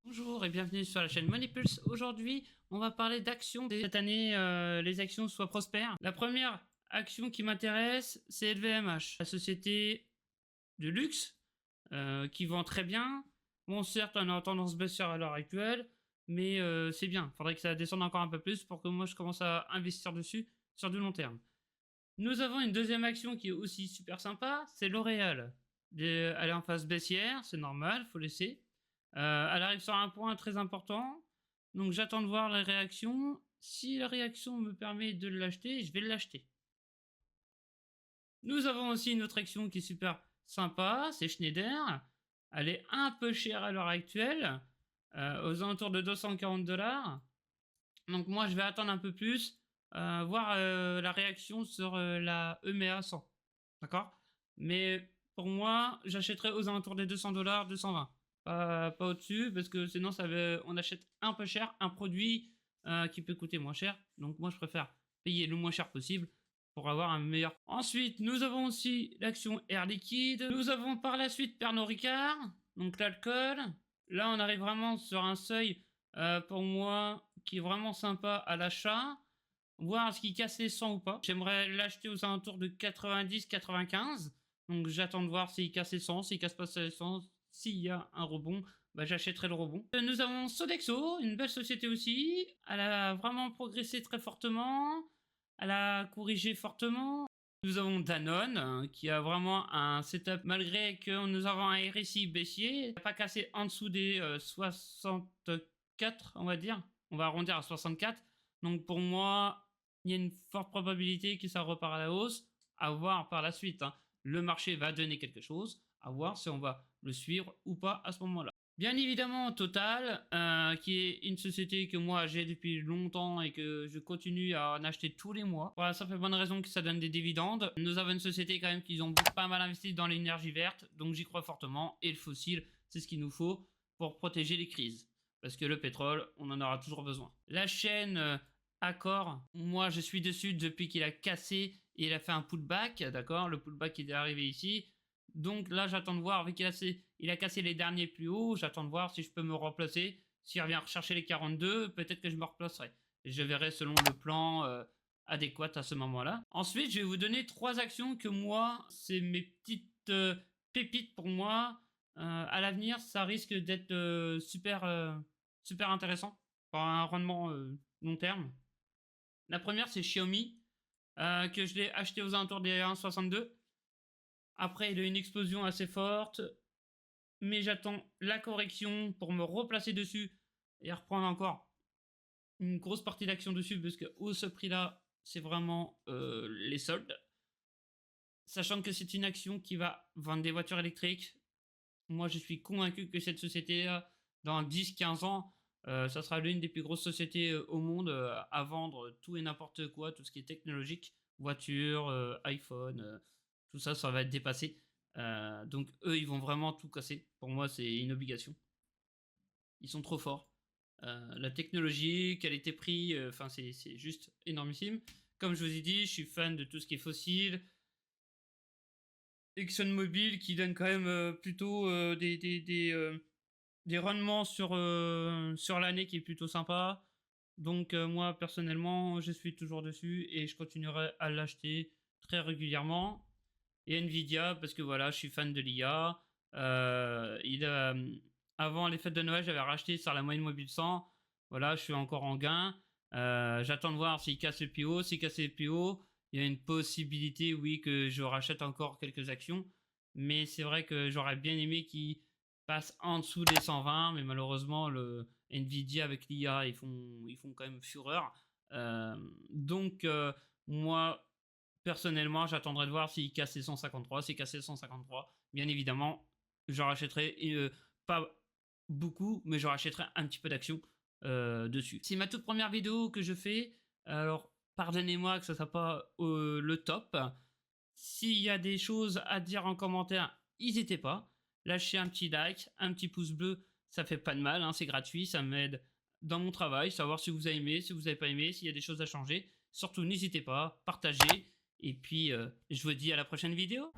Bonjour et bienvenue sur la chaîne Moneypulse. Aujourd'hui, on va parler d'actions. Cette année, les actions soient prospères. La première action qui m'intéresse, c'est LVMH, la société de luxe qui vend très bien. Bon, certes, on est en tendance baissière à l'heure actuelle, mais c'est bien. Il faudrait que ça descende encore un peu plus pour que moi je commence à investir dessus sur du long terme. Nous avons une deuxième action qui est aussi super sympa, c'est L'Oréal. Elle est en phase baissière, c'est normal, faut laisser. Elle arrive sur un point très important, donc j'attends de voir la réaction. Si la réaction me permet de l'acheter, je vais l'acheter. Nous avons aussi une autre action qui est super sympa, c'est Schneider. Elle est un peu chère à l'heure actuelle, aux alentours de 240 $. Donc moi je vais attendre un peu plus, voir la réaction sur la EMEA 100. D'accord? Mais pour moi, j'achèterai aux alentours des 200 $, 220. Pas au-dessus, parce que sinon on achète un peu cher un produit qui peut coûter moins cher. Donc moi je préfère payer le moins cher possible pour avoir un meilleur. Ensuite, nous avons aussi l'action Air Liquide. Nous avons par la suite Pernod Ricard, donc l'alcool. Là, on arrive vraiment sur un seuil pour moi qui est vraiment sympa à l'achat. Voir ce qui casse les 100 ou pas. J'aimerais l'acheter aux alentours de 90-95. Donc j'attends de voir s'il casse les 100, s'il casse pas les 100. S'il y a un rebond, bah, j'achèterai le rebond. Nous avons Sodexo, une belle société aussi. Elle a vraiment progressé très fortement. Elle a corrigé fortement. Nous avons Danone qui a vraiment un setup, malgré que nous avons un RSI baissier, il n'a pas cassé en dessous des 64, on va dire. On va arrondir à 64. Donc pour moi, il y a une forte probabilité que ça repart à la hausse. À voir par la suite, hein. Le marché va donner quelque chose. À voir si on va le suivre ou pas à ce moment-là. Bien évidemment, Total, qui est une société que moi j'ai depuis longtemps et que je continue à en acheter tous les mois. Voilà, ça fait bonne raison que ça donne des dividendes. Nous avons une société quand même qui ont pas mal investi dans l'énergie verte, donc j'y crois fortement. Et le fossile, c'est ce qu'il nous faut pour protéger les crises. Parce que le pétrole, on en aura toujours besoin. La chaîne Accor, moi je suis dessus depuis qu'il a cassé et il a fait un pullback, d'accord? Le pullback est arrivé ici. Donc là, j'attends de voir, vu qu'il a cassé les derniers plus hauts, j'attends de voir si je peux me remplacer. S'il revient rechercher les 42, peut-être que je me replacerai. Et je verrai selon le plan adéquat à ce moment-là. Ensuite, je vais vous donner 3 actions que moi, c'est mes petites pépites pour moi. À l'avenir, ça risque d'être super intéressant pour un rendement long terme. La première, c'est Xiaomi, que je l'ai acheté aux alentours des 1,62. Après, il a eu une explosion assez forte, mais j'attends la correction pour me replacer dessus et reprendre encore une grosse partie d'action dessus, parce que ce prix-là, c'est vraiment les soldes. Sachant que c'est une action qui va vendre des voitures électriques. Moi, je suis convaincu que cette société, dans 10-15 ans, ça sera l'une des plus grosses sociétés au monde à vendre tout et n'importe quoi, tout ce qui est technologique, voiture, iPhone, tout ça, ça va être dépassé. Donc eux, ils vont vraiment tout casser. Pour moi, c'est une obligation. Ils sont trop forts. La technologie, qualité-prix, c'est juste énormissime. Comme je vous ai dit, je suis fan de tout ce qui est fossile. ExxonMobil qui donne quand même plutôt des rendements sur l'année qui est plutôt sympa. Donc moi personnellement je suis toujours dessus et je continuerai à l'acheter très régulièrement. Et Nvidia parce que voilà, je suis fan de l'IA. Avant les fêtes de Noël, j'avais racheté sur la moyenne mobile 100. Voilà, je suis encore en gain. J'attends de voir s'il casse le plus haut. S'il casse le plus haut, il y a une possibilité, oui, que je rachète encore quelques actions. Mais c'est vrai que j'aurais bien aimé qu'il passe en dessous des 120. Mais malheureusement, le Nvidia avec l'IA, ils font quand même fureur. Donc, moi, personnellement, j'attendrai de voir s'il casse les 153. S'il casse les 153, bien évidemment, je rachèterai pas beaucoup, mais je rachèterai un petit peu d'action dessus. C'est ma toute première vidéo que je fais. Alors, pardonnez-moi que ça soit pas le top. S'il y a des choses à dire en commentaire, n'hésitez pas. Lâchez un petit like, un petit pouce bleu, ça fait pas de mal, hein, c'est gratuit, ça m'aide dans mon travail, savoir si vous avez aimé, si vous n'avez pas aimé, s'il y a des choses à changer. Surtout, n'hésitez pas, partagez. Et puis, je vous dis à la prochaine vidéo.